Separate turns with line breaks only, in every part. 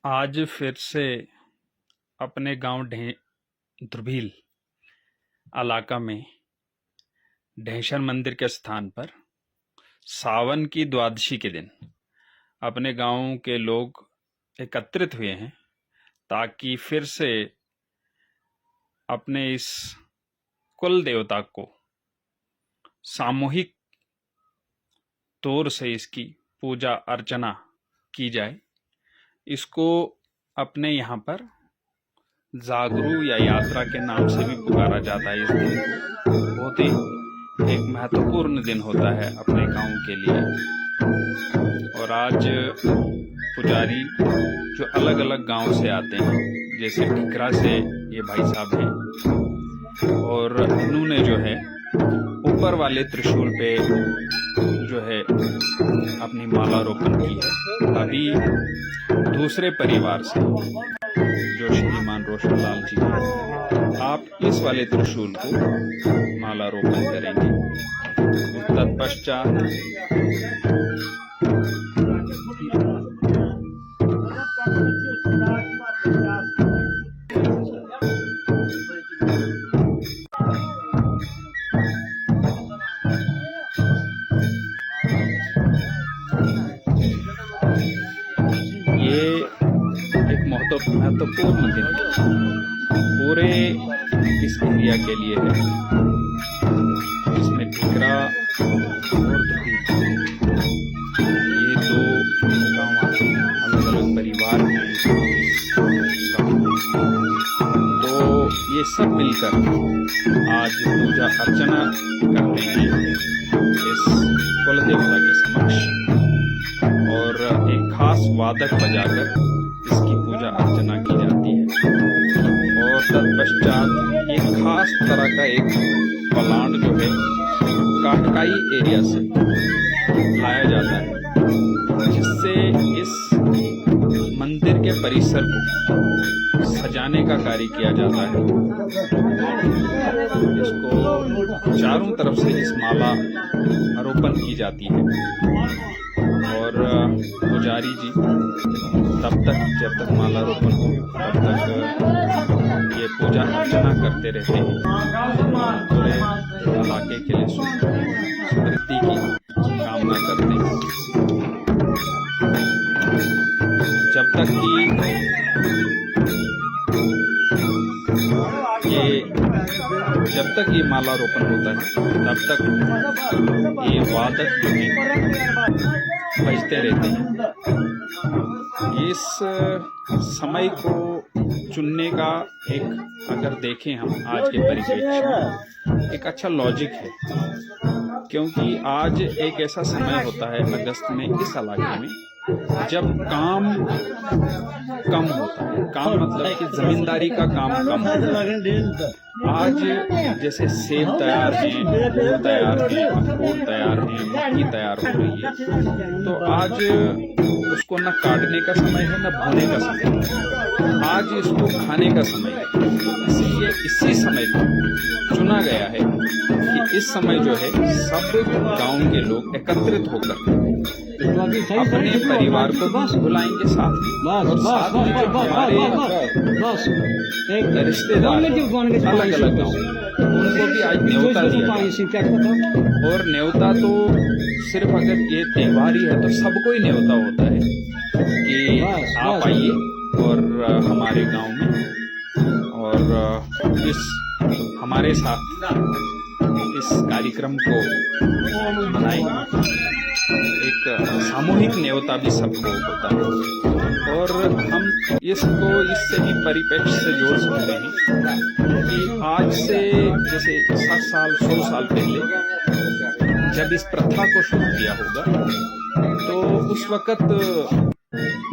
आज फिर से अपने गांव ध्रुवील इलाका में ढेंशर मंदिर के स्थान पर सावन की द्वादशी के दिन अपने गांव के लोग एकत्रित हुए हैं ताकि फिर से अपने इस कुल देवता को सामूहिक तौर से इसकी पूजा अर्चना की जाए। इसको अपने यहाँ पर जागरू या यात्रा के नाम से भी पुकारा जाता है। इस दिन बहुत ही एक महत्वपूर्ण दिन होता है अपने गांव के लिए। और आज पुजारी जो अलग अलग गांव से आते हैं, जैसे टिकरा से ये भाई साहब हैं, और इन्होंने जो है ऊपर वाले त्रिशूल पे जो है अपनी माला रोपण की है। अभी दूसरे परिवार से जो श्रीमान रोशनलाल जी हैं, आप इस वाले त्रिशूल को माला रोपण करेंगे। तत्पश्चात ये एक महत्वपूर्ण दिन पूरे इस इंडिया के लिए है, जिसमें टिकरा और ध्रुवील ये दो गाँव आते हैं, अलग अलग परिवार हैं तो ये सब मिलकर आज पूजा अर्चना करते हैं इस कुल देवता के समक्ष, और एक खास वादक बजाकर इसकी पूजा अर्चना की जाती है। और तत्पश्चात एक खास तरह का एक प्लांट जो है काटकाई एरिया से लाया जाता है, जिससे इस मंदिर के परिसर को सजाने का कार्य किया जाता है। इसको चारों तरफ से इस माला आरोपण की जाती है, और पुजारी जी तब तक जब तक माला रोपण हो तब तक ये पूजा अर्चना करते रहते हैं। पूरे इलाके के लिए समृद्धि की कामना करते हैं। जब तक ये माला रोपण होता है तब तक ये वादक जो है बजते रहते हैं। इस समय को चुनने का एक अगर देखें हम आज के परिप्रेक्ष्य में एक अच्छा लॉजिक है, क्योंकि आज एक ऐसा समय होता है अगस्त में इस इलाके में जब काम कम होता है। काम मतलब कि जमींदारी का काम कम होता है। आज जैसे सेब तैयार हैं, अंगूर तैयार हैं, अखरोट तैयार हैं, मक्की तैयार हो रही है, तो आज उसको न काटने का समय है न बोने का समय है, आज इसको खाने का समय है। इसलिए इसी समय को चुना गया है कि इस समय जो है सब गांव के लोग एकत्रित होकर अपने परिवार को भी बुलाएंगे साथ में, और साथ में जो हमारे रिश्तेदार अलग अलग गाँव उनको भी आज न्योता दिया। और न्योता तो सिर्फ अगर ये त्योहार ही है तो सबको ही न्योता होता है कि आप आइए और हमारे गांव में और इस हमारे साथ इस कार्यक्रम को मनाएं। एक सामूहिक न्योता भी सबको होता है, और हम इसको इससे भी परिप्रेक्ष्य से जोड़ सकते हैं कि आज से जैसे 7 साल 100 साल पहले जब इस प्रथा को शुरू किया होगा तो उस वक़्त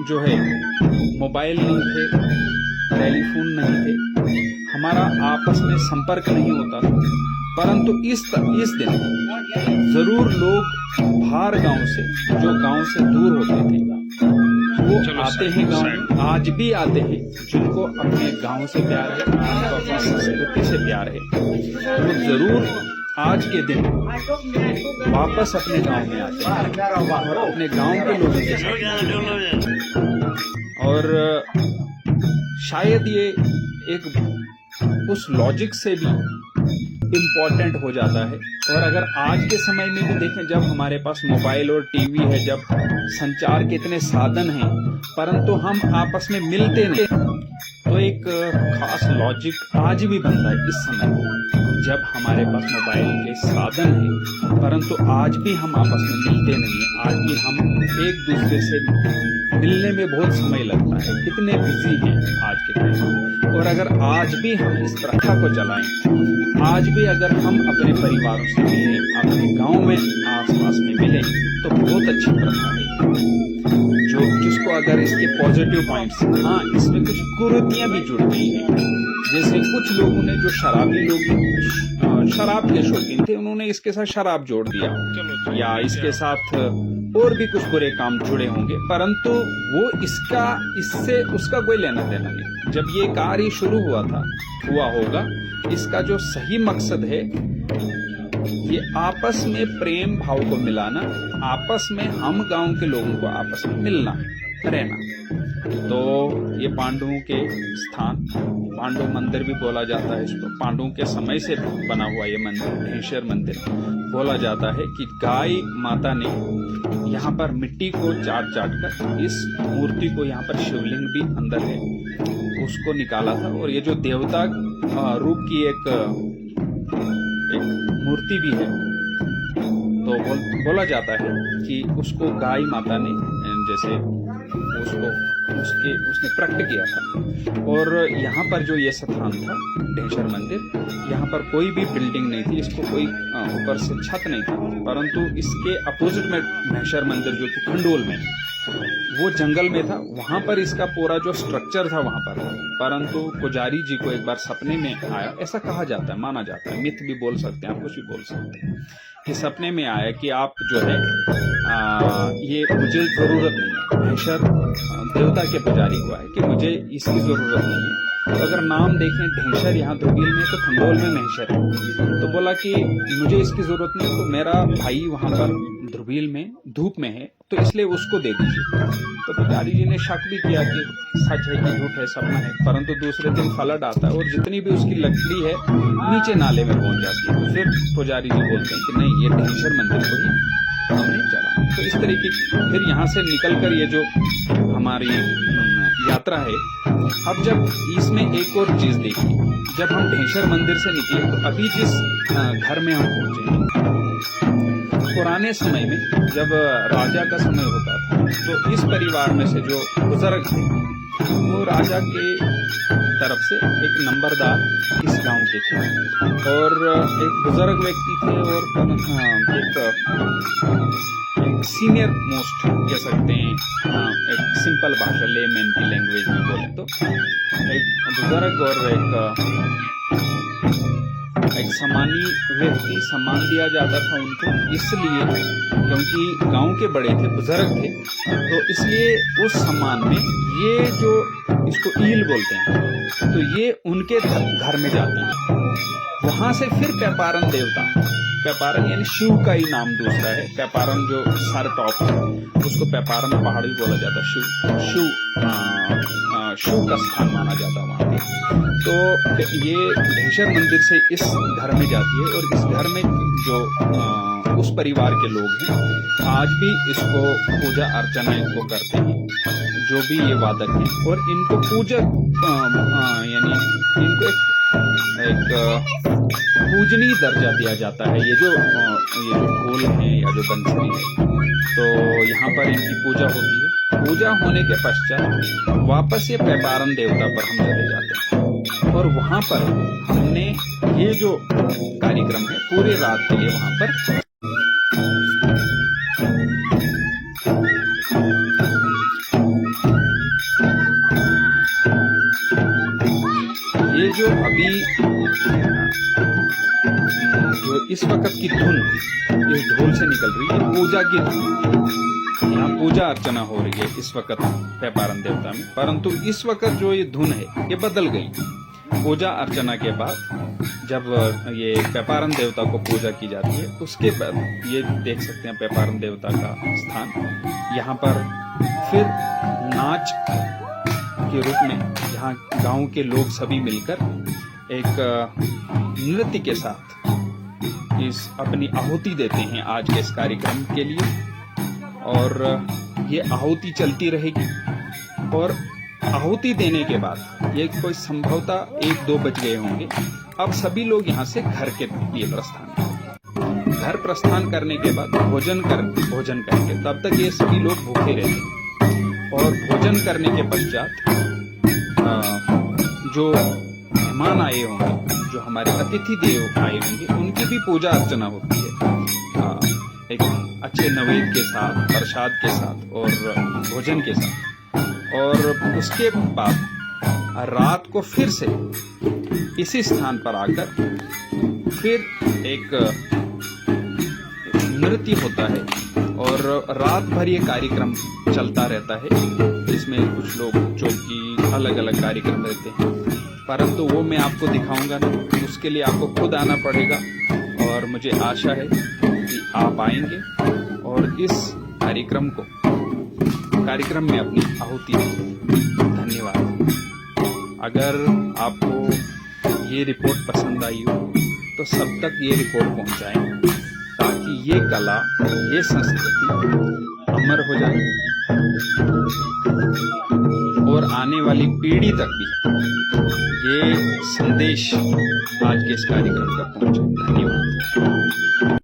जो है मोबाइल नहीं थे, टेलीफोन नहीं थे, हमारा आपस में संपर्क नहीं होता था। परंतु इस दिन जरूर लोग बाहर गांव से, जो गांव से दूर होते थे, वो आते हैं गांव में, आज भी आते हैं, जिनको अपने गांव से प्यार है, जिनको अपनी संस्कृति से प्यार है, वो जरूर आज के दिन वापस अपने गांव में आते हैं और अपने गांव के लोगों के साथ। और शायद ये एक उस लॉजिक से भी इम्पोर्टेंट हो जाता है। और अगर आज के समय में भी देखें, जब हमारे पास मोबाइल और टीवी है, जब संचार के इतने साधन हैं, परंतु हम आपस में मिलते नहीं, तो एक खास लॉजिक आज भी बनता है इस समय जब हमारे पास मोबाइल के साधन हैं, परंतु आज भी हम आपस में मिलते नहीं हैं। आज भी हम एक दूसरे से मिलने में बहुत समय लगता है, इतने बिजी हैं आज के टाइम में। और अगर आज भी हम इस प्रथा को चलाएं, आज भी अगर हम अपने परिवारों से मिलें, अपने गांव में आसपास में मिलें, तो बहुत अच्छी प्रथा है जो जिसको अगर इसके पॉजिटिव पॉइंट्स, हाँ इसमें कुछ कुरीतियां भी जुड़ गई हैं। जैसे कुछ लोगों ने, जो शराबी लोग शराब के शौकीन थे, उन्होंने इसके साथ शराब जोड़ दिया, या इसके साथ और भी कुछ बुरे काम जुड़े होंगे, परंतु वो इससे उसका कोई लेना देना नहीं। जब ये कार्य शुरू हुआ होगा, इसका जो सही मकसद है ये आपस में प्रेम भाव को मिलाना, आपस में हम गांव के लोगों को आपस में मिलना रहना। तो ये पांडवों के स्थान, पांडव मंदिर भी बोला जाता है इसको, पांडवों के समय से बना हुआ ये मंदिर, ढेंशर मंदिर बोला जाता है कि गाय माता ने यहाँ पर मिट्टी को चाट कर इस मूर्ति को, यहाँ पर शिवलिंग भी अंदर है, उसको निकाला था। और ये जो देवता रूप की एक मूर्ति भी है, तो बोला जाता है कि उसको गाय माता ने जैसे उसने प्रकट किया था। और यहाँ पर जो ये स्थान था ढेंशर मंदिर, यहाँ पर कोई भी बिल्डिंग नहीं थी, इसको कोई ऊपर से छत नहीं था, परंतु इसके अपोजिट में महेश्वर मंदिर जो कि खंडोल में, वो जंगल में था, वहां पर इसका पूरा जो स्ट्रक्चर था वहां पर था। परंतु पुजारी जी को एक बार सपने में आया, ऐसा कहा जाता है, माना जाता है, मिथ भी बोल सकते हैं आप, कुछ भी बोल सकते हैं, कि सपने में आया कि आप जो है ये मुझे जरूरत नहीं है। महेश्वर देवता के पुजारी को आया कि मुझे इसकी जरूरत नहीं है। तो अगर नाम देखें ढेंशर यहाँ ध्रुवील में, तो खंडोल में महेश्वर है। तो बोला कि मुझे इसकी जरूरत नहीं, तो मेरा भाई वहां पर ध्रुवील में धूप में है, तो इसलिए उसको दे दीजिए। तो पुजारी जी ने शक भी किया कि सच है कि झूठ है, सपना है, परंतु दूसरे दिन फ्लड आता है और जितनी भी उसकी लकड़ी है नीचे नाले में पहुंच जाती है। तो फिर पुजारी जी बोलते हैं कि नहीं, ये ढेंशर मंदिर को ही हमने चला। तो इस तरीके की फिर यहाँ से निकलकर ये जो हमारी यात्रा है, अब जब इसमें एक और चीज देखी, जब हम ढेंशर मंदिर से निकले, तो अभी जिस घर में हम पहुंचे, पुराने समय में जब राजा का समय होता था, तो इस परिवार में से जो बुजुर्ग थे, वो राजा के तरफ से एक नंबरदार इस गांव के थे, और एक बुजुर्ग व्यक्ति थे, और एक सीनियर मोस्ट कह सकते हैं, एक सिंपल भाषा लेमैन की लैंग्वेज में बोले तो, एक बुजुर्ग और एक सामान्य व्यक्ति, सम्मान दिया जाता था उनको, इसलिए क्योंकि गांव के बड़े थे, बुजुर्ग थे, तो इसलिए उस सम्मान में ये जो इसको ईल बोलते हैं, तो ये उनके घर में जाती है। वहां से फिर पेपारन देवता, पेपारन यानी शिव का ही नाम दूसरा है, पेपारन जो सर टॉप है उसको पेपारन पहाड़ भी बोला जाता है, शिव का स्थान माना जाता है वहां पे। तो ये ढेंशर मंदिर से इस घर में जाती है, और इस घर में जो उस परिवार के लोग हैं, आज भी इसको पूजा अर्चना इनको करते हैं, जो भी ये वादक हैं, और इनको पूजक यानी इनको एक पूजनीय दर्जा दिया जाता है। ये जो ढोल है या जो बंसरी है, तो यहाँ पर इनकी पूजा होती है। पूजा होने के पश्चात वापस ये पेपारन देवता पर हम चले जाते हैं, और वहां पर हमने ये जो कार्यक्रम है पूरी रात के लिए वहां पर ये जो अभी जो इस वक्त की धुन इस ढोल से निकल रही है, पूजा की धुन, यहाँ पूजा अर्चना हो रही है इस वक्त पेपारन देवता में, परंतु इस वक्त जो ये धुन है ये बदल गई। पूजा अर्चना के बाद जब ये पेपारन देवता को पूजा की जाती है, उसके बाद ये देख सकते हैं पेपारन देवता का स्थान। यहाँ पर फिर नाच के रूप में, जहाँ गांव के लोग सभी मिलकर एक नृत्य के साथ इस अपनी आहुति देते हैं आज के इस कार्यक्रम के लिए। और ये आहुति चलती रहेगी और आहुति देने के बाद ये कोई संभवतः 1-2 बज गए होंगे। अब सभी लोग यहाँ से घर के लिए प्रस्थान करेंगे। घर प्रस्थान करने के बाद भोजन करेंगे। तब तक ये सभी लोग भूखे रहेंगे और भोजन करने के पश्चात जो मेहमान आए होंगे, जो हमारे अतिथि देव आए होंगे, उनकी भी पूजा अर्चना होती है एक अच्छे नैवेद्य के साथ, प्रसाद के साथ और भोजन के साथ। और उसके बाद रात को फिर से इसी स्थान पर आकर फिर एक नृत्य होता है और रात भर ये कार्यक्रम चलता रहता है। इसमें कुछ लोग चौकी अलग अलग कार्यक्रम रहते हैं, परंतु वो मैं आपको दिखाऊंगा नहीं, उसके लिए आपको खुद आना पड़ेगा। और मुझे आशा है कि आप आएंगे और इस कार्यक्रम में अपनी आहुति देंगे। धन्यवाद। अगर आपको ये रिपोर्ट पसंद आई हो तो सब तक ये रिपोर्ट पहुंचाएं, ताकि ये कला, ये संस्कृति अमर हो जाए और आने वाली पीढ़ी तक भी ये संदेश आज के इस कार्यक्रम तक पहुंचे। धन्यवाद।